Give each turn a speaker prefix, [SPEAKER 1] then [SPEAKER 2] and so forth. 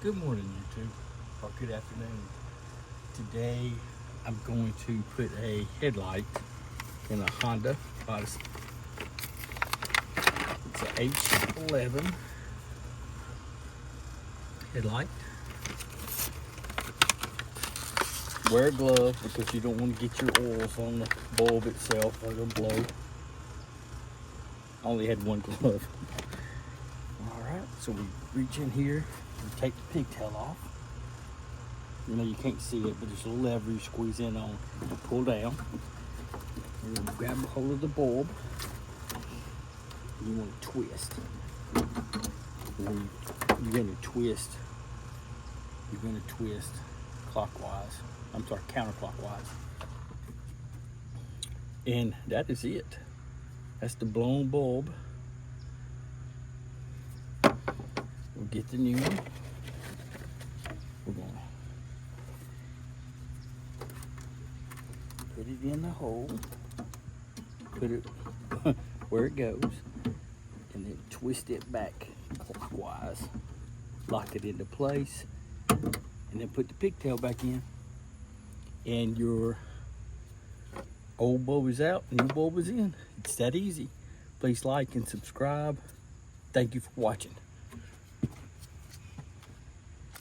[SPEAKER 1] Good morning, YouTube, or good afternoon. Today, I'm going to put a headlight in a Honda Odyssey. It's a H11 headlight. Wear a glove because you don't want to get your oils on the bulb itself or it'll blow. I only had one glove. All right, so we reach in here and take the pigtail off. You know, you can't see it, but there's a little lever you squeeze in on and pull down. And then grab a hold of the bulb. You want to twist. And you're going to twist. You're going to twist clockwise. I'm sorry, counterclockwise. And that is it. That's the blown bulb. We'll get the new one. We're going to put it in the hole. Put it where it goes. And then twist it back clockwise. Lock it into place. And then put the pigtail back in. And your old bulb is out, new bulb is in. It's that easy. Please like and subscribe. Thank you for watching.